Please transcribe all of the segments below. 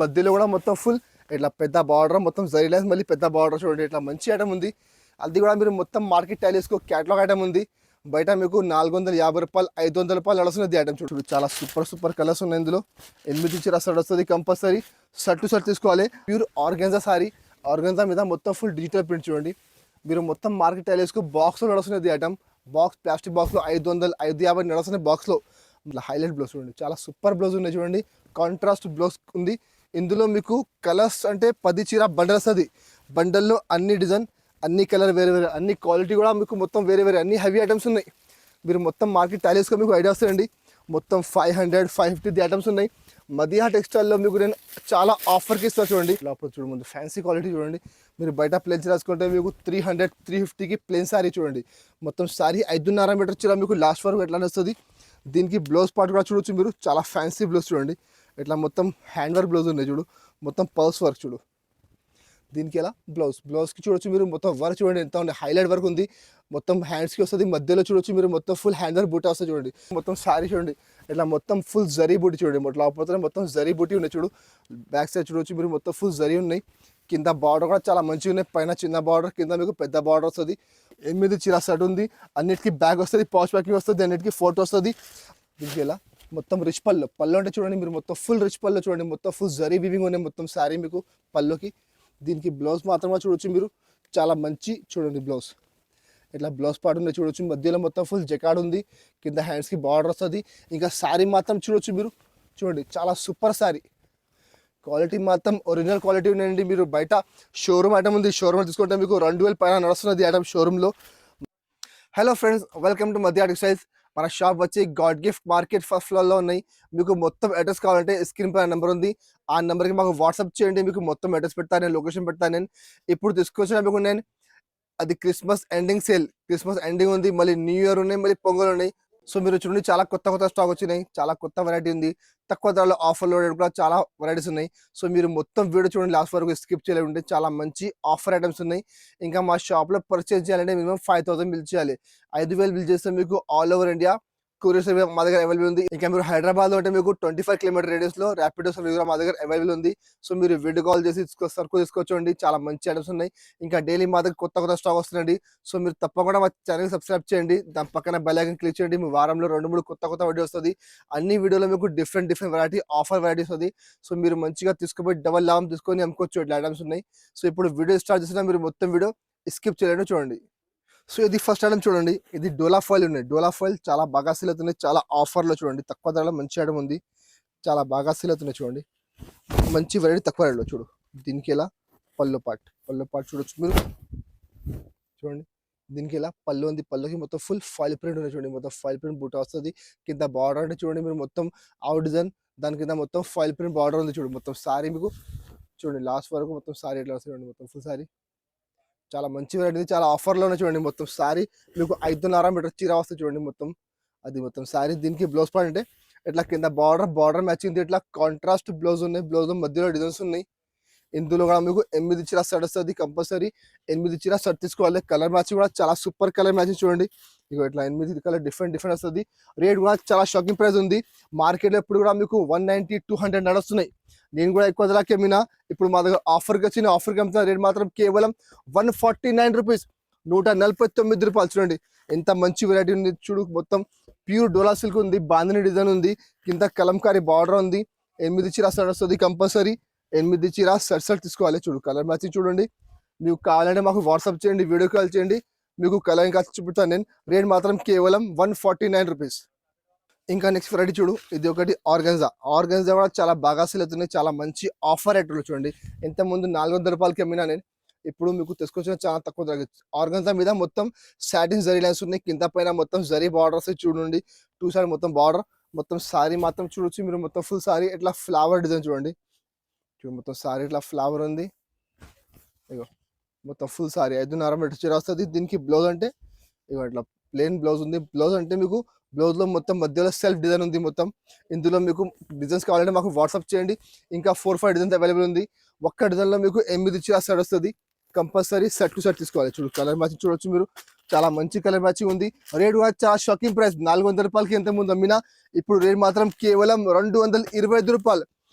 మధ్యలో కూడా మొత్తం ఫుల్ ఇట్లా పెద్ద బార్డర్, మొత్తం జరీ లైన్స్, మళ్ళీ పెద్ద బార్డర్ చూడండి. ఇట్లా మంచి ఐటమ్ ఉంది. అది కూడా మీరు మొత్తం మార్కెట్ టైలేసుకో క్యాటలాగ్ ఐటమ్ ఉంది. బయట మీకు 450 రూపాయలు, 500 రూపాయలు నడుస్తున్నది ఐటమ్. చూడు చాలా సూపర్ కలర్స్ ఉన్నాయి ఇందులో. 8 చీర షర్ట్ వస్తుంది కంపల్సరీ. షర్ట్ టు షర్ట్ తీసుకోవాలి. ప్యూర్ ఆర్గాన్జా సారీ, ఆర్గాన్జా మీద మొత్తం ఫుల్ డిజిటల్ ప్రింట్ చూడండి. మీరు మొత్తం మార్కెట్ టైలేసుకో బాక్స్లో నడుస్తున్నది ఐటమ్. బాక్స్ ప్లాస్టిక్ బాక్స్లో 500, 550 నడుస్తున్న బాక్స్లో ఇట్లా హైలైట్ బ్లౌజ్ చూడండి. చాలా సూపర్ బ్లౌజ్ ఉన్నాయి చూడండి. కాంట్రాస్ట్ బ్లౌజ్ ఉంది. ఇందులో మీకు కలర్స్ అంటే 10 చీర బండల్ వస్తుంది. బండల్లో అన్ని డిజైన్, అన్ని కలర్ వేరే వేరే, అన్ని క్వాలిటీ కూడా మీకు మొత్తం వేరే వేరే, అన్ని హెవీ ఐటమ్స్ ఉన్నాయి. మీరు మొత్తం మార్కెట్ టైలేసుకో మీకు ఐడియా వస్తాయండి. మొత్తం 500, 550 ఐటమ్స్ ఉన్నాయి. మదిహా టెక్స్టైల్లో మీకు నేను చాలా ఆఫర్కి ఇస్తాను చూడండి. లోపల చూడండి, ముందు ఫ్యాన్సీ క్వాలిటీ చూడండి. మీరు బయట ప్లేన్స్ రాసుకుంటే మీకు 300, 350కి ప్లేన్ శారీ చూడండి. మొత్తం శారీ 5.5 మీటర్ చీర మీకు లాస్ట్ వరకు ఎట్లా వస్తుంది. దీనికి బ్లౌజ్ పార్ట్ కూడా చూడొచ్చు మీరు. చాలా ఫ్యాన్సీ బ్లౌజ్ చూడండి. ఇట్లా మొత్తం హ్యాండ్ వర్క్ బ్లౌజ్ ఉన్నాయి చూడు. మొత్తం పల్స్ వర్క్ చూడు. దీనికి ఎలా బ్లౌజ్కి చూడొచ్చు మీరు. మొత్తం వర్క్ చూడండి ఎంత ఉంది, హైలైట్ వర్క్ ఉంది. మొత్తం హ్యాండ్స్కి వస్తుంది. మధ్యలో చూడొచ్చు మీరు మొత్తం ఫుల్ హ్యాండ్ వర్క్ బూటీ వస్తుంది చూడండి. మొత్తం శారీ చూడండి. ఇట్లా మొత్తం ఫుల్ జరీ బూటీ చూడండి. లోపల మొత్తం జరీ బూటీ ఉన్నాయి చూడు. బ్యాక్ సైడ్ చూడొచ్చు మీరు. మొత్తం ఫుల్ జరీ ఉన్నాయి. కింద బార్డర్ కూడా చాలా మంచిగా ఉన్నాయి. పైన చిన్న బార్డర్, కింద మీకు పెద్ద బార్డర్ వస్తుంది. 8 చీర సెట్ ఉంది. అన్నిటికీ బ్యాగ్ వస్తుంది, పౌచ్ ప్యాకింగ్ వస్తుంది, అన్నిటికీ ఫోటో వస్తుంది. దీనికి ఎలా మొత్తం రిచ్ పళ్ళు అంటే చూడండి మీరు. మొత్తం ఫుల్ రిచ్ పళ్ళు చూడండి. మొత్తం ఫుల్ జరీ వీవింగ్ ఉన్నాయి మొత్తం శారీ మీకు పళ్ళుకి. దీనికి బ్లౌజ్ మాత్రమే చూడొచ్చు మీరు. చాలా మంచి చూడండి బ్లౌజ్. ఇట్లా బ్లౌజ్ పార్ట్ ఉంది చూడొచ్చు. మధ్యలో మొత్తం ఫుల్ జకాడ్ ఉంది. కింద హ్యాండ్స్కి బార్డర్ వస్తుంది. ఇంకా శారీ మాత్రం చూడొచ్చు మీరు. చూడండి చాలా సూపర్ శారీ. క్వాలిటీ మాత్రం ఒరిజినల్ క్వాలిటీ ఉన్నాయండి. మీరు బయట షోరూమ్ ఐటమ్ ఉంది. షోరూమ్ తీసుకుంటే మీకు 2000 పైన నడుస్తున్నది ఐటమ్ షోరూంలో. Hello friends, welcome to Madiha textiles. మన షాప్ వచ్చి గాడ్ గిఫ్ట్ మార్కెట్ ఫస్ట్ ఫ్లోర్లో ఉన్నాయి. మీకు మొత్తం అడ్రస్ కావాలంటే స్క్రీన్ పైన నెంబర్ ఉంది. ఆ నెంబర్కి మాకు వాట్సాప్ చేయండి. మీకు మొత్తం అడ్రస్ పెడతాను, నేను లొకేషన్ పెడతాను. నేను ఇప్పుడు తీసుకొచ్చిన మీకు నేను అది Christmas ending sale. Christmas ending ఉంది, మళ్ళీ న్యూ ఇయర్ ఉన్నాయి, మళ్ళీ పొంగల్ ఉన్నాయి. సో మీరు చూడండి చాలా కొత్త స్టాక్ వచ్చినాయి. చాలా కొత్త వెరైటీ ఉంది. తక్కువ ధరలో ఆఫర్లో కూడా చాలా వెరైటీస్ ఉన్నాయి. సో మీరు మొత్తం వీడియో చూడండి, లాస్ట్ వరకు స్కిప్ చేయలేకుంటే. చాలా మంచి ఆఫర్ ఐటమ్స్ ఉన్నాయి. ఇంకా మా షాప్లో పర్చేజ్ చేయాలంటే మినిమం 5000 బిల్ చేయాలి. 5000 బిల్ చేస్తే మీకు all over India courier service మా దగ్గర అవైలబుల్ ఉంది. ఇంకా మీరు హైదరాబాద్లో అంటే మీకు 25 కిలోమీటర్ రేడియస్లో ర్యాపిడో సర్వీస్ కూడా మా దగ్గర అవైలబుల్ ఉంది. సో మీరు వీడియో కాల్ చేసి సరుకు తీసుకోవచ్చండి. చాలా మంచి ఐటమ్స్ ఉన్నాయి. ఇంకా డైలీ మా దగ్గర కొత్త స్టాక్ వస్తుందండి. సో మీరు తప్పకుండా మా ఛానల్ సబ్స్క్రైబ్ చేయండి. దాని పక్కన బెల్ ఐకాన్ క్లిక్ చేయండి. మీ వారంలో 2-3 కొత్త వీడియో వస్తుంది. అన్ని వీడియోలో మీకు డిఫరెంట్ వెరైటీ ఆఫర్ వెరైటీ వస్తుంది. సో మీరు మంచిగా తీసుకుపోయి డబల్ లాభం తీసుకొని అమ్ముకోవచ్చు. ఇట్లా ఐటమ్స్ ఉన్నాయి. సో ఇప్పుడు వీడియో స్టార్ట్ చేసినా మీరు మొత్తం వీడియో స్కిప్ చేయలేండి, చూడండి. సో ఇది ఫస్ట్ ఐటమ్ చూడండి. ఇది డోలా ఫాయిల్ ఉన్నాయి. డోలా ఫాయిల్ చాలా బాగా సేల్ అవుతున్నాయి. చాలా ఆఫర్లో చూడండి. తక్కువ ధరలో మంచి ఐటమ్ ఉంది. చాలా బాగా సేల్ అవుతున్నాయి చూడండి. మంచి వెరైటీ తక్కువ రేట్లో చూడు. దీనికి ఎలా పళ్ళు పార్ట్ చూడొచ్చు మీరు. చూడండి దీనికి ఎలా పళ్ళు ఉంది. పళ్ళుకి మొత్తం ఫుల్ ఫాయిల్ ప్రింట్ ఉంది చూడండి. మొత్తం ఫాయిల్ ప్రింట్ బూట వస్తుంది. కింద బార్డర్ అంటే చూడండి మీరు. మొత్తం అవుట్ డిజైన్, దాని కింద మొత్తం ఫాయిల్ ప్రింట్ బార్డర్ ఉంది చూడు. మొత్తం సారీ మీకు చూడండి లాస్ట్ వరకు మొత్తం సారీ ఎట్లా వస్తుంది చూడండి. మొత్తం ఫుల్ సారీ చాలా మంచి వెరైటీ. చాలా ఆఫర్లోనే చూడండి. మొత్తం శారీ మీకు 5.5 మీటర్ చీర వస్తుంది చూడండి. మొత్తం శారీ. దీనికి బ్లౌజ్ పార్ట్ అంటే ఇట్లా కింద బార్డర్ మ్యాచింగ్, ఇట్లా కాంట్రాస్ట్ బ్లౌజ్ ఉన్నాయి. బ్లౌజ్ మధ్యలో డిజైన్స్ ఉన్నాయి. ఇందులో కూడా మీకు 8 చీర షర్ట్ వస్తుంది. కంపల్సరీ 8 చీర షర్ట్ తీసుకోవాలి. కలర్ మ్యాచింగ్ కూడా చాలా సూపర్ కలర్ మ్యాచింగ్ చూడండి. ఇక ఇట్లా 8 కలర్ డిఫరెంట్ వస్తుంది. రేట్ కూడా చాలా షాకింగ్ ప్రైస్ ఉంది. మార్కెట్లో ఇప్పుడు కూడా మీకు 190, 200 నడుస్తున్నాయి. నేను కూడా ఎక్కువ ధరకే అమ్మినా. ఇప్పుడు మా దగ్గర ఆఫర్కి అమ్ముతున్న రేట్ మాత్రం కేవలం 149 రూపీస్, 149 రూపాయలు. చూడండి ఎంత మంచి వెరైటీ ఉంది చూడు. మొత్తం ప్యూర్ డోలా సిల్క్ ఉంది. బాందిని డిజైన్ ఉంది. కింద కలంకారీ బార్డర్ ఉంది. 8 చీర షర్ట్ వస్తుంది. కంపల్సరీ 8 చీర షర్ట్ తీసుకోవాలి. చూడు కలర్ మ్యాచింగ్ చూడండి. మీకు కావాలంటే మాకు వాట్సాప్ చేయండి, వీడియో కాల్ చేయండి. మీకు కలర్ ఇంకా చూపుతాను నేను. రేట్ మాత్రం కేవలం 149 రూపీస్. ఇంకా నెక్స్ట్ వెరైటీ చూడు. ఇది ఒకటి ఆర్గన్జా కూడా చాలా బాగా సేల్ అవుతున్నాయి. చాలా మంచి ఆఫర్ రేట్లో చూడండి. ఇంత ముందు 400 రూపాయలకి అమ్మినా నేను. ఇప్పుడు మీకు తీసుకొచ్చిన చాలా తక్కువ ధర. ఆర్గన్జా మీద మొత్తం సాటిన్ జరీ లైన్స్ ఉన్నాయి. కింద పైన మొత్తం జరీ బార్డర్స్ చూడండి. 2 సైడ్ మొత్తం బార్డర్. మొత్తం సారీ మాత్రం చూడొచ్చు మీరు. మొత్తం ఫుల్ సారీ ఇట్లా ఫ్లవర్ డిజైన్ చూడండి. మొత్తం సారీ ఇట్లా ఫ్లవర్ ఉంది. ఇగో మొత్తం ఫుల్ సారీ 5.5 మీటర్ చీర వస్తుంది. దీనికి బ్లౌజ్ అంటే ఇగో ఇట్లా ప్లెయిన్ బ్లౌజ్ ఉంది. బ్లౌజ్ అంటే మీకు బ్లౌజ్లో మొత్తం మధ్యలో సెల్ఫ్ డిజైన్ ఉంది. మొత్తం ఇందులో మీకు డిజైన్స్ కావాలంటే మాకు వాట్సాప్ చేయండి. ఇంకా 4-5 డిజైన్స్ అవైలబుల్ ఉంది. ఒక్క డిజైన్లో మీకు 8 చీర షర్ట్ వస్తుంది. కంపల్సరీ సెట్ టు సెట్ తీసుకోవాలి. చూడు కలర్ మ్యాచింగ్ చూడొచ్చు మీరు. చాలా మంచి కలర్ మ్యాచింగ్ ఉంది. రేట్ కూడా చాలా షాకింగ్ ప్రైస్. 400 రూపాయలకి ఎంత ముందు అమ్మినా. ఇప్పుడు రేట్ మాత్రం కేవలం 225 రూపాయలు,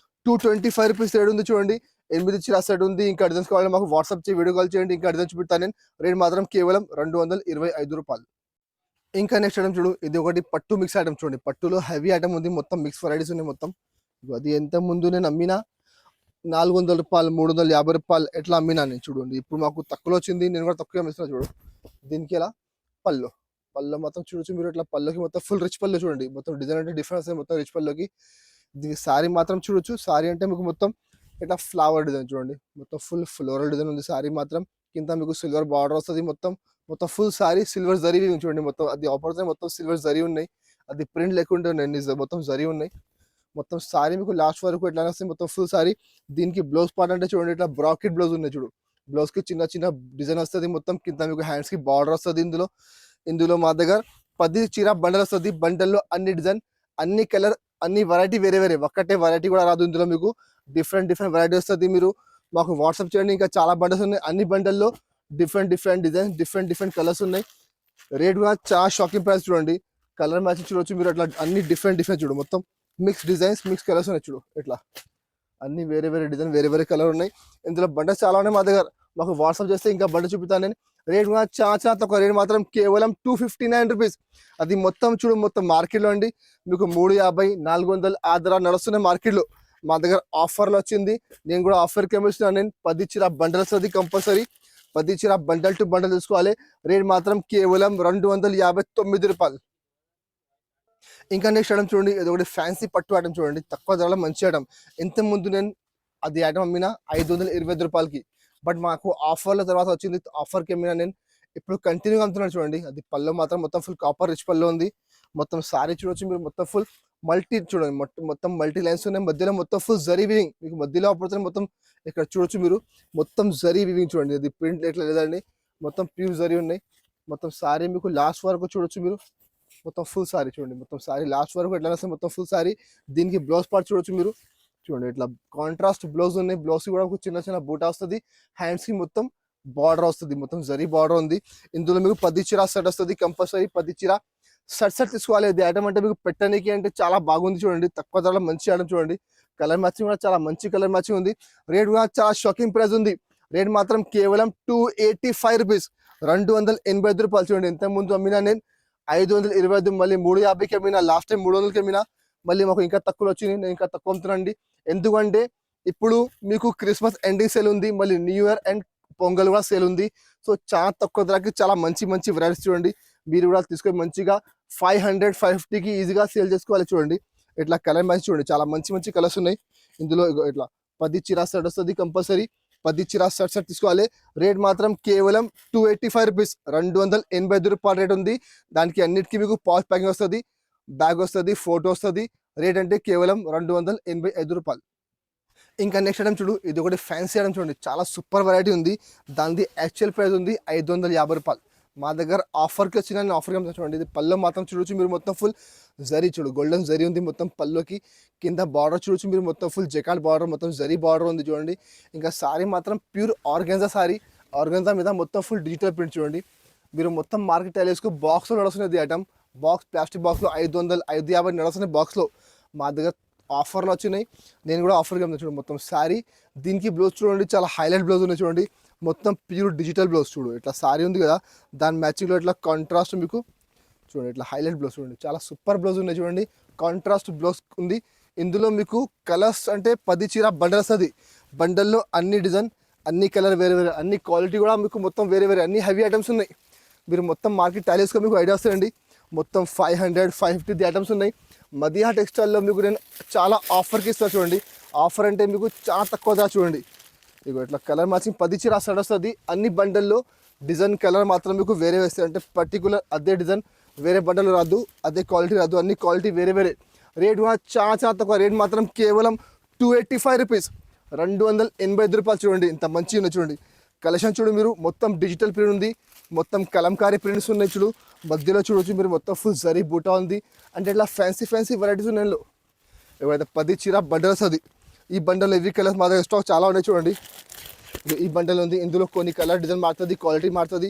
రూపీస్ రేట్ ఉంది చూడండి. 8 చీర సెట్ ఉంది. ఇంకా డిజైన్స్ కావాలంటే మాకు వాట్సాప్ చేసి వీడియో కాల్ చేయండి. ఇంకా డిజైన్ చూపిస్తాను నేను. రేట్ మాత్రం కేవలం రూ. 225. ఇంకా నెక్స్ట్ ఐటమ్ చూడు, ఇది ఒకటి పట్టు మిక్స్ ఐటమ్ చూడండి. పట్టులో హెవీ ఐటమ్ ఉంది, మొత్తం మిక్స్ వెరైటీస్ ఉన్నాయి మొత్తం. అది ఎంత ముందు నేను అమ్మినా రూ. 400, రూ. 350 ఎట్లా అమ్మినా నేను చూడండి. ఇప్పుడు మాకు తక్కువలో వచ్చింది, నేను కూడా తక్కువ అమ్మిస్తున్నా చూడు. దీనికి ఎలా పళ్ళు మొత్తం చూడొచ్చు మీరు. ఇట్లా పళ్ళుకి మొత్తం ఫుల్ రిచ్ పళ్ళు చూడండి. మొత్తం డిజైన్ అంటే డిఫరెన్స్ మొత్తం రిచ్ పళ్ళుకి. దీనికి సారీ మాత్రం చూడొచ్చు. సారీ అంటే మీకు మొత్తం ఇట్లా ఫ్లవర్ డిజైన్ చూడండి. మొత్తం ఫుల్ ఫ్లోరల్ డిజైన్ ఉంది సారీ మాత్రం. కింద మీకు సిల్వర్ బార్డర్ వస్తుంది. మొత్తం ఫుల్ సారీ సిల్వర్ జరీ చూడండి. మొత్తం అది ఆపరేట్ మొత్తం సిల్వర్ జరీ ఉన్నాయి. అది ప్రింట్ లేకుండా ఉన్నాయి, మొత్తం జరీ ఉన్నాయి. మొత్తం సారీ మీకు లాస్ట్ వరకు ఎట్లా వస్తుంది మొత్తం ఫుల్ సారీ. దీనికి బ్లౌజ్ పార్ట్ అంటే చూడండి, ఇట్లా బ్రాకెట్ బ్లౌజ్ ఉన్నాయి చూడు. బ్లౌజ్ కి చిన్న చిన్న డిజైన్ వస్తుంది. మొత్తం కింద మీకు హ్యాండ్స్ కి బార్డర్ వస్తుంది. ఇందులో మా దగ్గర 10 చీర బండల్ వస్తుంది. బండల్లో అన్ని డిజైన్, అన్ని కలర్, అన్ని వెరైటీ వేరే ఒక్కటే వెరైటీ కూడా రాదు. ఇందులో మీకు డిఫరెంట్ వెరైటీ వస్తుంది. మీరు మాకు వాట్సాప్ చేయండి. ఇంకా చాలా బండల్స్ ఉన్నాయి. అన్ని బండల్లో డిఫరెంట్ డిజైన్స్, డిఫరెంట్ కలర్స్ ఉన్నాయి. రేట్ కూడా చాలా షాకింగ్ ప్రైస్ చూడండి. కలర్ మ్యాచింగ్ చూడొచ్చు మీరు. అట్లా అన్ని డిఫరెంట్ చూడు. మొత్తం మిక్స్ డిజైన్స్, మిక్స్ కలర్స్ ఉన్నాయి చూడు. ఇట్లా అన్ని వేరే డిజైన్, వేరే కలర్ ఉన్నాయి. ఇందులో బండల్స్ చాలా ఉన్నాయి మా దగ్గర. మాకు వాట్సాప్ చేస్తే ఇంకా బండ చూపిస్తాను నేను. రేట్ కూడా చాలా తక్కువ. రేట్ మాత్రం కేవలం రూ. 259. అది మొత్తం చూడు, మొత్తం మార్కెట్లో అండి మీకు 350, 400 ఆ ధర నడుస్తున్నాయి మార్కెట్లో. మా దగ్గర ఆఫర్లో వచ్చింది. నేను కూడా ఆఫర్కి ఇస్తున్నాను నేను. 10 చీర బండల్ వస్తుంది కంపల్సరీ. 10 చీర బండల్ టు బండల్ తీసుకోవాలి. రేట్ మాత్రం కేవలం రూ. 259. ఇంకా నెక్స్ట్ ఐటమ్ చూడండి, ఇది ఒకటి ఫ్యాన్సీ పట్టు ఐటమ్ చూడండి. తక్కువ ధరలో మంచి ఐటమ్. ఇంత ముందు నేను అది ఐటమ్ అమ్మినా రూ. 525. బట్ మాకు ఆఫర్ల తర్వాత వచ్చింది. ఆఫర్కి అమ్మినా నేను. ఇప్పుడు కంటిన్యూగా అమ్ముతున్నాను చూడండి. అది పళ్ళు మాత్రం మొత్తం ఫుల్ కాపర్ రిచ్ పళ్ళు ఉంది. మొత్తం సారీ చూడొచ్చు మీరు. మొత్తం ఫుల్ మల్టీ చూడండి. మొత్తం మల్టీ లైన్స్ ఉన్నాయి. మధ్యలో మొత్తం ఫుల్ జరీ వివింగ్. మీకు మధ్యలో ఆపడుతుంది మొత్తం. ఇక్కడ చూడొచ్చు మీరు. మొత్తం జరీ వివింగ్ చూడండి. అది ప్రింట్ ఎట్లా లేదండి. మొత్తం ప్యూర్ జరీ ఉన్నాయి. మొత్తం సారీ మీకు లాస్ట్ వరకు చూడొచ్చు మీరు. మొత్తం ఫుల్ సారీ చూడండి. మొత్తం సారీ లాస్ట్ వరకు ఎట్లా వస్తుంది మొత్తం ఫుల్ సారీ. దీనికి బ్లౌజ్ పార్ట్ చూడొచ్చు మీరు. చూడండి ఇట్లా కాంట్రాస్ట్ బ్లౌజ్ ఉన్నాయి. బ్లౌజ్ కూడా చిన్న బూటా వస్తుంది. హ్యాండ్స్ కి మొత్తం బార్డర్ వస్తుంది. మొత్తం జరీ బార్డర్ ఉంది. ఇందులో మీకు 10 చీర సెట్ వస్తుంది కంపల్సరీ. 10 చీర సెట్ తీసుకోవాలి. ఇది ఐటమ్ అంటే మీకు పెట్టడానికి అంటే చాలా బాగుంది చూడండి. తక్కువ ధరలో మంచి ఐటమ్ చూడండి. కలర్ మ్యాచింగ్ కూడా చాలా మంచి కలర్ మ్యాచింగ్ ఉంది. రేట్ కూడా చాలా షాకింగ్ ప్రైస్ ఉంది. రేట్ మాత్రం కేవలం రూ. 285. చూడండి. ఇంత ముందు అమ్మినా నేను 525, మళ్ళీ 350కి అమ్మినా. లాస్ట్ టైం 300కి అమ్మినా. మళ్ళీ మాకు ఇంకా తక్కువ వచ్చింది. నేను ఇంకా తక్కువ అమ్ముతున్నాండి. ఎందుకంటే ఇప్పుడు మీకు క్రిస్మస్ ఎండింగ్ సేల్ ఉంది. మళ్ళీ న్యూ ఇయర్ అండ్ పొంగల్ కూడా సేల్ ఉంది. సో చాలా తక్కువ ధరకి చాలా మంచి వెరైటీస్ చూడండి. మీరు కూడా తీసుకొని మంచిగా 500, 550కి ఈజీగా సేల్ చేసుకోవాలి చూడండి. ఇట్లా కలర్ మ్యాచ్ చూడండి. చాలా మంచి కలర్స్ ఉన్నాయి. ఇందులో ఇట్లా 10 చీర సెట్ వస్తుంది కంపల్సరీ. 10 చీర సెట్ తీసుకోవాలి. రేట్ మాత్రం కేవలం రూ. 285. రేట్ ఉంది. దానికి అన్నిటికీ మీకు పాచ్ ప్యాకింగ్ వస్తుంది, బ్యాగ్ వస్తుంది, ఫోటో వస్తుంది. రేట్ అంటే కేవలం రూ. 285. ఇంకా నెక్స్ట్ ఐటమ్ చూడు, ఇది ఒకటి ఫ్యాన్సీ ఐటమ్ చూడండి. చాలా సూపర్ వెరైటీ ఉంది. దానిది యాక్చువల్ ప్రైస్ ఉంది రూ. 550. మా దగ్గర ఆఫర్కి వచ్చిన ఆఫర్కి చూడండి. ఇది పళ్ళు మాత్రం చూడొచ్చు మీరు. మొత్తం ఫుల్ జరీ చూడు, గోల్డెన్ జరీ ఉంది మొత్తం పళ్ళుకి. కింద బార్డర్ చూడొచ్చు మీరు. మొత్తం ఫుల్ జకాట్ బార్డర్, మొత్తం జరీ బార్డర్ ఉంది చూడండి. ఇంకా సారీ మాత్రం ప్యూర్ ఆర్గాన్జా సారీ. ఆర్గాన్జా మీద మొత్తం ఫుల్ డిజిటల్ ప్రింట్ చూడండి. మీరు మొత్తం మార్కెట్ టైలేసుకు బాక్స్లో నడుస్తున్నది ఐటమ్. బాక్స్ ప్లాస్టిక్ బాక్స్లో 500, 550 నడుస్తున్నాయి బాక్స్లో. మా దగ్గర ఆఫర్లు వచ్చినాయి. నేను కూడా ఆఫర్గా చూడండి. మొత్తం శారీ. దీనికి బ్లౌజ్ చూడండి, చాలా హైలైట్ బ్లౌజ్ ఉన్నాయి చూడండి. మొత్తం ప్యూర్ డిజిటల్ బ్లౌజ్ చూడు. ఇట్లా శారీ ఉంది కదా, దాని మ్యాచింగ్లో ఇట్లా కాంట్రాస్ట్ మీకు చూడండి. ఇట్లా హైలైట్ బ్లౌజ్ చూడండి. చాలా సూపర్ బ్లౌజ్ ఉన్నాయి చూడండి. కాంట్రాస్ట్ బ్లౌజ్ ఉంది. ఇందులో మీకు కలర్స్ అంటే 10 చీర బండల్ వస్తుంది. బండల్లో అన్ని డిజైన్, అన్ని కలర్ వేరే, అన్ని క్వాలిటీ కూడా మీకు మొత్తం వేరే, అన్ని హెవీ ఐటమ్స్ ఉన్నాయి. మీరు మొత్తం మార్కెట్ టైలేస్గా మీకు ఐడియా వస్తాయండి. మొత్తం 500, 550 ఐటమ్స్ ఉన్నాయి. మదిహా టెక్స్టైల్లో మీకు నేను చాలా ఆఫర్కి ఇస్తాను చూడండి. ఆఫర్ అంటే మీకు చాలా తక్కువ ధర చూడండి. ఇగో ఇట్లా కలర్ మ్యాచింగ్ 10 చీర సెట్ వస్తుంది. అన్ని బండల్లో డిజైన్ కలర్ మాత్రం మీకు వేరే వేస్తాయి. అంటే పర్టికులర్ అదే డిజైన్ వేరే బండలు రాదు, అదే క్వాలిటీ రాదు. అన్ని క్వాలిటీ వేరే. రేట్ కూడా చాలా తక్కువ. రేట్ మాత్రం కేవలం రూ. 285 చూడండి. ఇంత మంచిగా ఉన్నాయి చూడండి. కలెక్షన్ చూడు మీరు. మొత్తం డిజిటల్ ప్రింట్ ఉంది. మొత్తం కలంకారీ ప్రింట్స్ ఉన్నాయి చూడు. మధ్యలో చూడొచ్చు మీరు. మొత్తం ఫుల్ జరీ బూటా ఉంది. అంటే ఇట్లా ఫ్యాన్సీ వెరైటీస్ ఉన్నాయి. ఏవైతే 10 చీర బండల్ వస్తుంది. ఈ బండల్ ఎవ్రీ కలర్స్ మా దగ్గర స్టాక్ చాలా ఉన్నాయి చూడండి. ఈ బండల్ ఉంది. ఇందులో కొన్ని కలర్ డిజైన్ మారుతుంది, క్వాలిటీ మారుతుంది.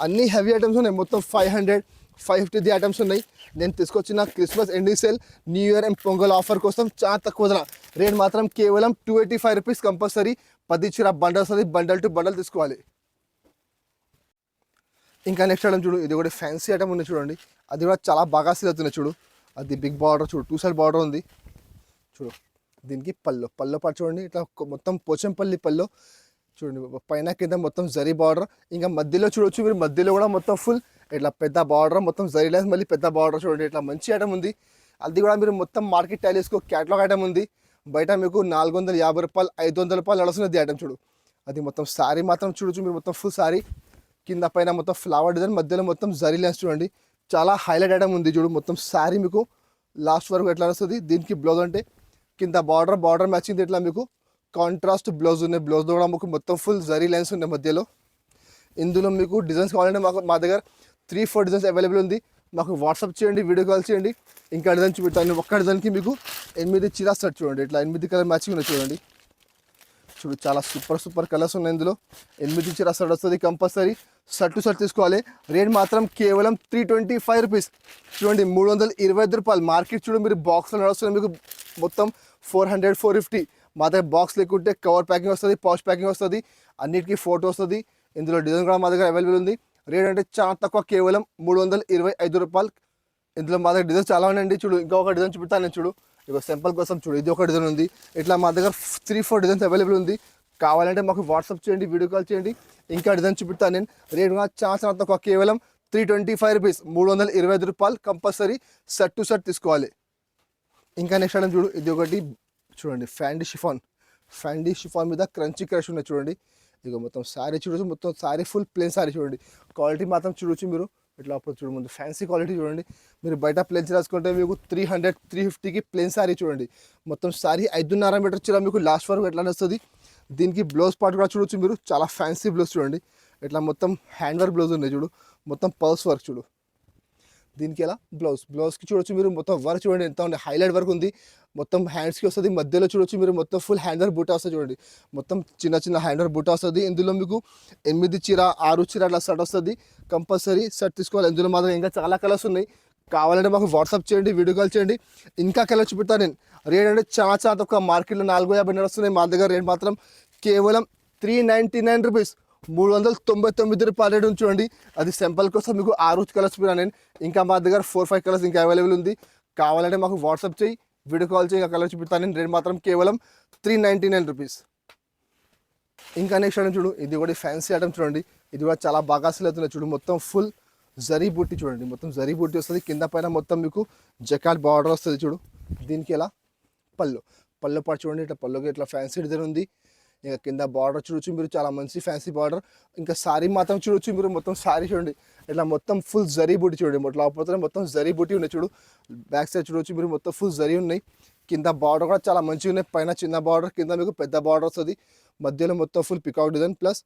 అన్ని హెవీ ఐటమ్స్ ఉన్నాయి. మొత్తం 500, 550 ఐటమ్స్ ఉన్నాయి. నేను తీసుకొచ్చిన Christmas ending sale, new year and pongal offer కోసం చాలా తక్కువ ధర. రేట్ మాత్రం కేవలం 285 రూపీస్. కంపల్సరీ 10 చీర బండల్ వస్తుంది, బండల్ టు బండల్ తీసుకోవాలి. ఇంకా నెక్స్ట్ ఐటమ్ చూడు, ఇది కూడా ఫ్యాన్సీ ఐటమ్ ఉంది చూడండి. అది కూడా చాలా బాగా సేల్ అవుతుంది చూడు. అది బిగ్ బార్డర్ చూడు, 2 సైడ్ బార్డర్ ఉంది చూడు. దీనికి పళ్ళు పాటు చూడండి, ఇట్లా మొత్తం పోచంపల్లి పళ్ళు చూడండి. పైన కింద మొత్తం జరీ బార్డర్. ఇంకా మధ్యలో చూడొచ్చు మీరు, మధ్యలో కూడా మొత్తం ఫుల్ ఇట్లా పెద్ద బార్డర్, మొత్తం జరీ లైన్స్, మళ్ళీ పెద్ద బార్డర్ చూడండి. ఇట్లా మంచి ఐటమ్ ఉంది. అది కూడా మీరు మొత్తం మార్కెట్ టైల్ వేసుకో, క్యాటలాగ్ ఐటమ్ ఉంది. బయట మీకు 450 రూపాయలు, 500 రూపాయలు నడుస్తుంది ఐటమ్ చూడు. అది మొత్తం శారీ మాత్రం చూడొచ్చు మీరు, మొత్తం ఫుల్ శారీ కింద పైన మొత్తం ఫ్లవర్ డిజైన్, మధ్యలో మొత్తం జరీ లైన్స్ చూడండి. చాలా హైలైట్ ఐటమ్ ఉంది చూడు. మొత్తం శారీ మీకు లాస్ట్ వరకు ఎట్లా వస్తుంది. దీనికి బ్లౌజ్ అంటే కింద బార్డర్ మ్యాచింగ్ ఇట్లా మీకు కాంట్రాస్ట్ బ్లౌజ్ ఉన్నాయి. బ్లౌజ్లో కూడా మీకు మొత్తం ఫుల్ జరీ లైన్స్ ఉన్నాయి మధ్యలో. ఇందులో మీకు డిజైన్స్ కావాలంటే మా దగ్గర 3-4 డిజైన్స్ అవైలబుల్ ఉంది. మాకు వాట్సాప్ చేయండి, వీడియో కాల్ చేయండి. ఇంకా డిజైన్ చూపిస్తాను. ఒక్క డిజైన్కి మీకు 8 చీర సెట్ చూడండి. ఇట్లా 8 కలర్ మ్యాచింగ్ ఉన్నాయి చూడండి. చూడు చాలా సూపర్ కలర్స్ ఉన్నాయి ఇందులో. 8 చీర సెట్ వస్తుంది. కంపల్సరీ షర్ట్ టు షర్ట్ తీసుకోవాలి. రేట్ మాత్రం కేవలం 325 రూపీస్ చూడండి, 325 రూపాయలు. మార్కెట్ చూడు మీరు బాక్స్లో నడుస్తుంది మీకు మొత్తం 400-450. మా దగ్గర బాక్స్ లేకుంటే కవర్ ప్యాకింగ్ వస్తుంది, పౌచ్ ప్యాకింగ్ వస్తుంది, అన్నిటికీ ఫోటో వస్తుంది. ఇందులో డిజైన్ కూడా మా దగ్గర అవైలబుల్ ఉంది. రేట్ అంటే చాలా తక్కువ, కేవలం 325 రూపాయలు. ఇందులో మా దగ్గర డిజైన్స్ చాలా ఉన్నాయండి. చూడు ఇంకొక డిజైన్ చూపిస్తాను నేను చూడు. ఇక సింపుల్ కోసం చూడు, ఇది ఒక డిజైన్ ఉంది. ఇట్లా మా దగ్గర 3-4 డిజైన్స్ అవైలబుల్ ఉంది. కావాలంటే మాకు వాట్సాప్ చేయండి, వీడియో కాల్ చేయండి. ఇంకా డిజైన్ చూపిస్తాను నేను. రేట్ కూడా చాలా తక్కువ, కేవలం 325 రూపీస్, 325 రూపాయలు. కంపల్సరీ షర్ట్ టు షర్ట్ తీసుకోవాలి. ఇంకా నెక్స్ట్ ఐటమ్ చూడు, ఇది ఒకటి చూడండి, ఫ్యాండీ షిఫాన్ మీద క్రంచీ క్రష్ ఉన్నాయి చూడండి. ఇక మొత్తం శారీ చూడొచ్చు, మొత్తం శారీ ఫుల్ ప్లేన్ శారీ చూడండి. క్వాలిటీ మాత్రం చూడొచ్చు మీరు. ఇట్లా అప్పుడు చూడండి, ముందు ఫ్యాన్సీ క్వాలిటీ చూడండి. మీరు బయట ప్లేన్స్ రాసుకుంటే మీకు 300-350కి ప్లేన్ శారీ చూడండి. మొత్తం శారీ 5.5 మీటర్ చీర మీకు లాస్ట్ వరకు ఎట్లా వస్తుంది. దీనికి బ్లౌజ్ పార్ట్ కూడా చూడొచ్చు మీరు. చాలా ఫ్యాన్సీ బ్లౌజ్ చూడండి. ఇట్లా మొత్తం హ్యాండ్ వర్క్ బ్లౌజ్ ఉన్నాయి చూడు, మొత్తం పర్స్ వర్క్ చూడు. దీనికి ఎలా బ్లౌజ్కి చూడొచ్చు మీరు, మొత్తం వర్క్ చూడండి ఎంత ఉంది, హైలైట్ వర్క్ ఉంది. మొత్తం హ్యాండ్స్కి వస్తుంది. మధ్యలో చూడొచ్చు మీరు, మొత్తం ఫుల్ హ్యాండ్ వర్క్ బూటా వస్తుంది చూడండి. మొత్తం చిన్న హ్యాండ్ వర్క్ బూటా వస్తుంది. ఇందులో మీకు 8 చీర 6 చీర అట్లా షర్ట్ వస్తుంది. కంపల్సరీ షర్ట్ తీసుకోవాలి. ఇందులో మాత్రం ఇంకా చాలా కలర్స్ ఉన్నాయి. కావాలంటే మాకు వాట్సాప్ చేయండి, వీడియో కాల్ చేయండి. ఇంకా కలర్ చూపిస్తాను నేను. రేట్ అంటే చాలా తక్కువ. మార్కెట్లో 450 నడుస్తున్నాయి. మా దగ్గర రేట్ మాత్రం కేవలం 399 రూపీస్, 399 రూపాయలు రేట్ ఉంది చూడండి. అది సింపుల్ కోసం మీకు 6 కలర్స్ పోయినా నేను. ఇంకా మా దగ్గర 4-5 కలర్స్ ఇంకా అవైలబుల్ ఉంది. కావాలంటే మాకు వాట్సాప్ చేయి, వీడియో కాల్ చేయి. ఇంకా కలర్ చూపిస్తాను నేను. రేట్ మాత్రం కేవలం 399 రూపీస్. ఇంకా నెక్స్ట్ ఐటమ్ చూడు, ఇది కూడా ఫ్యాన్సీ ఐటమ్ చూడండి. ఇది కూడా చాలా బాగా సేల్ అవుతుంది చూడు. మొత్తం ఫుల్ జరీ బూటీ చూడండి. మొత్తం జరీ బూటీ వస్తుంది. కింద పైన మొత్తం మీకు జకాట్ బార్డర్ వస్తుంది చూడు. దీనికి ఎలా పళ్ళు పాటు చూడండి. ఇట్లా పళ్ళుకి ఇట్లా ఫ్యాన్సీ డిజైన్ ఉంది. ఇంకా కింద బార్డర్ చూడొచ్చు మీరు, చాలా మంచి ఫ్యాన్సీ బార్డర్. ఇంకా శారీ మాత్రం చూడొచ్చు మీరు, మొత్తం శారీ చూడండి. ఇట్లా మొత్తం ఫుల్ జరీ బూటీ చూడండి. లోపల మొత్తం జరీ బూటీ ఉన్నాయి చూడు. బ్యాక్ సైడ్ చూడొచ్చు మీరు, మొత్తం ఫుల్ జరీ ఉన్నాయి. కింద బార్డర్ కూడా చాలా మంచిగా ఉన్నాయి. పైన చిన్న బార్డర్, కింద మీకు పెద్ద బార్డర్ వస్తుంది. మధ్యలో మొత్తం ఫుల్ పికాక్ డిజైన్ ప్లస్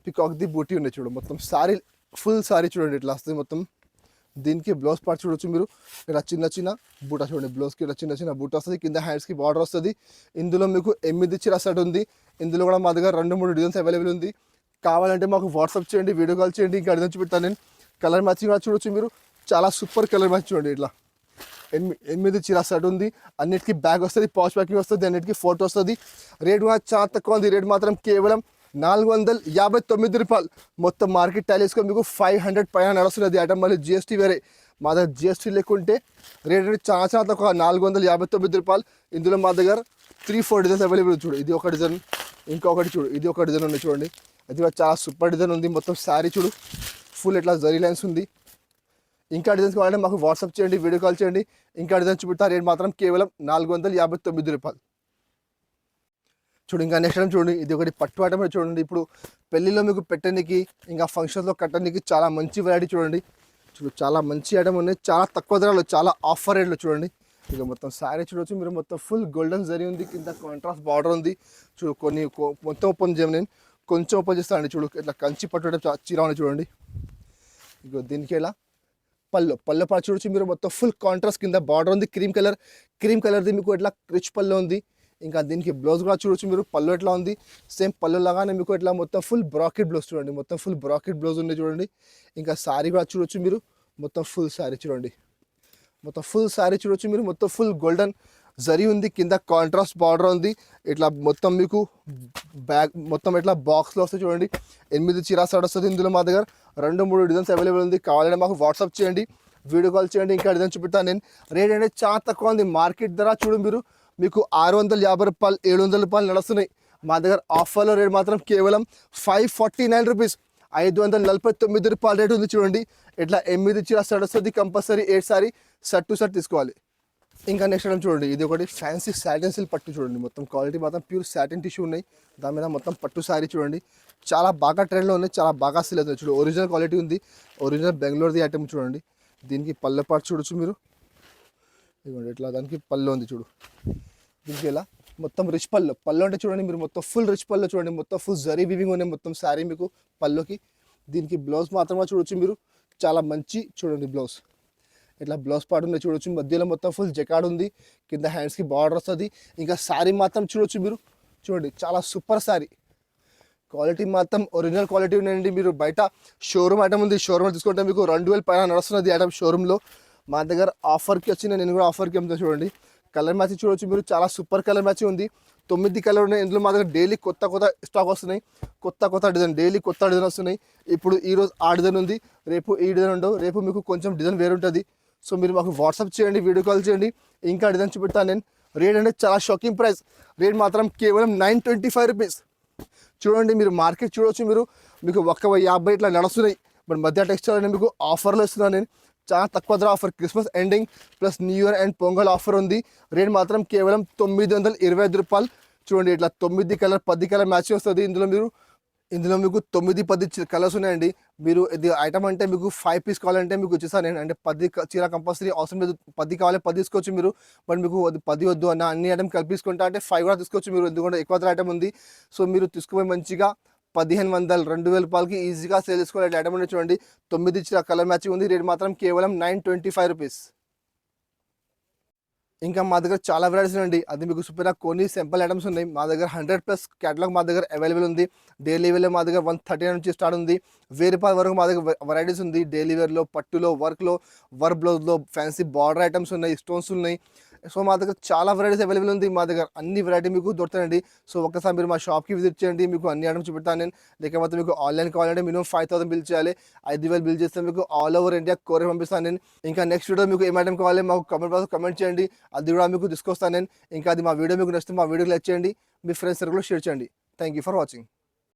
పికాక్ది బూటీ ఉన్నాయి చూడు. మొత్తం శారీ ఫుల్ శారీ చూడండి ఇట్లా వస్తుంది మొత్తం. దీనికి బ్లౌజ్ పార్ట్ చూడొచ్చు మీరు. ఇలా చిన్న బూటా చూడండి. బ్లౌజ్కి ఇలా చిన్న బూట వస్తుంది. కింద హ్యాండ్స్కి బార్డర్ వస్తుంది. ఇందులో మీకు 8 చీర సెట్ ఉంది. ఇందులో కూడా మా దగ్గర 2-3 డిజైన్స్ అవైలబుల్ ఉంది. కావాలంటే మాకు వాట్సాప్ చేయండి, వీడియో కాల్ చేయండి. ఇంకా డిజైన్ చూపిస్తాను నేను. కలర్ మ్యాచింగ్ కూడా చూడొచ్చు మీరు. చాలా సూపర్ కలర్ మ్యాచ్ చూడండి. ఇట్లా 8 చీర సెట్ ఉంది. అన్నిటికీ బ్యాగ్ వస్తుంది, పౌచ్ ప్యాకింగ్ వస్తుంది, అన్నిటికీ ఫోటో వస్తుంది. రేట్ కూడా చాలా తక్కువ ఉంది. రేట్ మాత్రం కేవలం 459 రూపాయలు. మొత్తం మార్కెట్ టైల్ వేసుకొని మీకు 500 పైన నడుస్తున్నది ఐటమ్. మళ్ళీ జిఎస్టీ వేరే. మా దగ్గర జిఎస్టీ లేకుంటే రేట్ అంటే చాలా తక్కువ, 459 రూపాయలు. ఇందులో మా దగ్గర 3-4 డిజైన్స్ అవైలబుల్ చూడు. ఇది ఒక డిజైన్, ఇంకొకటి చూడు, ఇది ఒక డిజైన్ ఉంది చూడండి. అది కూడా చాలా సూపర్ డిజైన్ ఉంది. మొత్తం శారీ చూడు ఫుల్ ఇట్లా జరీ లైన్స్ ఉంది. ఇంకా డిజైన్స్ కావాలంటే మాకు వాట్సాప్ చేయండి, వీడియో కాల్ చేయండి. ఇంకా డిజైన్ చూపిస్తా. రేట్ మాత్రం కేవలం 459 రూపాయలు. చూడు ఇంకా నెక్స్ట్ టైం చూడండి. ఇది ఒకటి పట్టు ఐటమ్ చూడండి. ఇప్పుడు పెళ్ళిలో మీకు పెట్టడానికి, ఇంకా ఫంక్షన్స్లో కట్టడానికి చాలా మంచి వెరైటీ చూడండి. చూడు చాలా మంచి ఐటమ్ ఉన్నాయి. చాలా తక్కువ ధరలో, చాలా ఆఫర్ రేట్లో చూడండి. ఇక మొత్తం శారీ చూడవచ్చు మీరు. మొత్తం ఫుల్ గోల్డెన్ జరీ ఉంది. కింద కాంట్రాస్ట్ బార్డర్ ఉంది చూడు. మొత్తం ఓపెన్ చేయము, నేను కొంచెం ఓపెన్ చేస్తానండి. చూడు ఇట్లా కంచి పట్టు చీర ఉంది చూడండి. ఇక దీనికి ఎలా పళ్ళు పాటు చూడొచ్చు మీరు. మొత్తం ఫుల్ కాంట్రాస్ట్ కింద బార్డర్ ఉంది. క్రీమ్ కలర్ది మీకు ఇట్లా రిచ్ పళ్ళు ఉంది. ఇంకా దీనికి బ్లౌజ్ కూడా చూడొచ్చు మీరు. పళ్ళు ఎట్లా ఉంది, సేమ్ పళ్ళు లాగానే మీకు ఇట్లా మొత్తం ఫుల్ బ్రాకెట్ బ్లౌజ్ చూడండి. మొత్తం ఫుల్ బ్రాకెట్ బ్లౌజ్ ఉంది చూడండి. ఇంకా శారీ కూడా చూడొచ్చు మీరు. మొత్తం ఫుల్ శారీ చూడండి, మొత్తం ఫుల్ శారీ చూడొచ్చు మీరు. మొత్తం ఫుల్ గోల్డెన్ జరీ ఉంది, కింద కాంట్రాస్ట్ బార్డర్ ఉంది. ఇట్లా మొత్తం మీకు బ్యాగ్ మొత్తం ఇట్లా బాక్స్లో వస్తుంది చూడండి. 8 చీరా సెట్ వస్తుంది. ఇందులో మా దగ్గర 2-3 డిజైన్స్ అవైలబుల్ ఉంది. కావాలంటే మాకు వాట్సాప్ చేయండి, వీడియో కాల్ చేయండి, ఇంకా డిజైన్ చూపిస్తాను నేను. రేట్ అనేది చాలా తక్కువ ఉంది. మార్కెట్ ధర చూడు మీరు, మీకు 650 రూపాయలు 700 రూపాయలు నడుస్తున్నాయి. మా దగ్గర ఆఫర్లో రేట్ మాత్రం కేవలం 549 రూపీస్, 549 రూపాయల రేట్ ఉంది చూడండి. ఇట్లా 8 చీర సెట్ వస్తుంది. Compulsory 8 sorry set to set తీసుకోవాలి. ఇంకా నెక్స్ట్ ఐటమ్ చూడండి, ఇది ఒకటి ఫ్యాన్సీ సాటిన్ సిల్క్ పట్టు చూడండి. మొత్తం క్వాలిటీ మాత్రం ప్యూర్ సాటిన్ టిష్యూ ఉన్నాయి. దాని మీద మొత్తం పట్టు శారీ చూడండి, చాలా బాగా ట్రెండ్లో ఉన్నాయి, చాలా బాగా సేల్ అవుతుంది చూడండి. ఒరిజినల్ క్వాలిటీ ఉంది, ఒరిజినల్ బెంగళూరుది ఐటమ్ చూడండి. దీనికి పళ్ళ పాటు చూడొచ్చు మీరు, ఇదిగోండి ఇట్లా దానికి పళ్ళు ఉంది చూడు. దీనికి ఇలా మొత్తం రిచ్ పళ్ళు అంటే చూడండి మీరు, మొత్తం ఫుల్ రిచ్ పళ్ళు చూడండి. మొత్తం ఫుల్ జరీ వీవింగ్ ఉన్నాయి మొత్తం శారీ మీకు పళ్ళుకి. దీనికి బ్లౌజ్ మాత్రమే చూడొచ్చు మీరు, చాలా మంచి చూడండి బ్లౌజ్. ఇట్లా బ్లౌజ్ పార్ట్ ఉంది చూడొచ్చు. మధ్యలో మొత్తం ఫుల్ జకాడ్ ఉంది, కింద హ్యాండ్స్కి బార్డర్ వస్తుంది. ఇంకా శారీ మాత్రం చూడొచ్చు మీరు, చూడండి చాలా సూపర్ శారీ. క్వాలిటీ మాత్రం ఒరిజినల్ క్వాలిటీ ఉన్నాయండి. మీరు బయట షోరూమ్ ఐటమ్ ఉంది, షోరూమ్ తీసుకుంటే మీకు 2000 పైన నడుస్తున్నది ఐటమ్ షోరూంలో. మా దగ్గర ఆఫర్కి వచ్చిన నేను కూడా ఆఫర్కి అమ్ముతాను చూడండి. కలర్ మ్యాచింగ్ చూడొచ్చు మీరు, చాలా సూపర్ కలర్ మ్యాచింగ్ ఉంది. 9 కలర్ ఉన్నాయి ఇందులో. మా దగ్గర డైలీ కొత్త స్టాక్ వస్తున్నాయి, కొత్త డిజైన్, డైలీ కొత్త డిజైన్ వస్తున్నాయి. ఇప్పుడు ఈరోజు ఆ డిజైన్ ఉంది, రేపు ఈ డిజైన్ ఉండవు, రేపు మీకు కొంచెం డిజైన్ వేరు ఉంటుంది. సో మీరు మాకు వాట్సాప్ చేయండి, వీడియో కాల్ చేయండి, ఇంకా డిజైన్ చూపెడతాను నేను. రేట్ అంటే చాలా షాకింగ్ ప్రైస్. రేట్ మాత్రం కేవలం 925 రూపీస్. చూడండి మీరు మార్కెట్ చూడవచ్చు మీరు, మీకు 150 ఇట్లా నడుస్తున్నాయి. బట్ మధ్య టెక్స్టైల్ అనేది మీకు ఆఫర్లో ఇస్తున్నాను నేను, చాలా తక్కువ ధర offer. Christmas ending plus new year and pongal offer ఉంది. రేట్ మాత్రం కేవలం 925 రూపాయలు. చూడండి ఇట్లా 9 కలర్ 10 కలర్ మ్యాచింగ్ వస్తుంది. ఇందులో మీకు 9-10 కలర్స్ ఉన్నాయండి. మీరు ఇది ఐటమ్ అంటే మీకు 5 పీస్ కావాలంటే మీకు వచ్చేసాను నేను, అంటే 10 చీర కంపల్సరీ అవసరం లేదు. 10 కావాలి 10 తీసుకోవచ్చు మీరు. బట్ మీకు 10 వద్దు అన్న అన్ని ఐటమ్ కలిపేసుకుంటా అంటే 5 కూడా తీసుకోవచ్చు మీరు, ఎందుకంటే ఎక్కువ ధర ఐటమ్ ఉంది. సో మీరు తీసుకుపోయి మంచిగా 1500-2000 రూపాయలకి ఈజీగా సేల్ చేసుకోవాలి. ఐటమ్ అంటే చూడండి 9 చీర కలర్ మ్యాచింగ్ ఉంది. రేట్ మాత్రం కేవలం 925 రూపీస్. ఇంకా మా దగ్గర చాలా వెరైటీస్ ఉన్నాయండి. అది మీకు చూపిన కొన్ని సింపుల్ ఐటమ్స్ ఉన్నాయి. మా దగ్గర 100+ క్యాటలాగ్ మా దగ్గర అవైలబుల్ ఉంది. డైలీ వేర్లో మా దగ్గర 130 నుంచి స్టార్ట్ ఉంది. 1000 రూపాయల వరకు మా దగ్గర వెరైటీస్ ఉంది. డైలీ వేర్లో, పట్టులో, వర్క్ బ్లౌజ్లో ఫ్యాన్సీ బార్డర్ ఐటమ్స్ ఉన్నాయి, స్టోన్స్ ఉన్నాయి. సో మా దగ్గర చాలా వెరైటీస్ అవైలబుల్ ఉంది. మా దగ్గర అన్ని వెరైటీ మీకు దొరుకుతాయండి. సో ఒకసారి మీరు మా షాప్కి విజిట్ చేయండి, మీకు అన్ని ఐటమ్స్ చూపెడతాను నేను. లేకపోతే మీకు ఆన్లైన్ కావాలంటే మినిమం 5000 బిల్ చేయాలి. 5000 బిల్ చేస్తే మీకు ఆల్ ఓవర్ ఇండియా కొరియర్ పంపిస్తాను నేను. ఇంకా నెక్స్ట్ వీడియో మీకు ఏం ఐటమ్ కావాలి మాకు కామెంట్ బాక్స్లో కమెంట్ చేయండి, అది కూడా మీకు తీసుకొస్తాను నేను. ఇంకా అది మా వీడియో మీకు నచ్చితే మా వీడియోకి లైక్ చేయండి, మీ ఫ్రెండ్స్ సర్కిల్లో షేర్ చేయండి. Thank you for watching.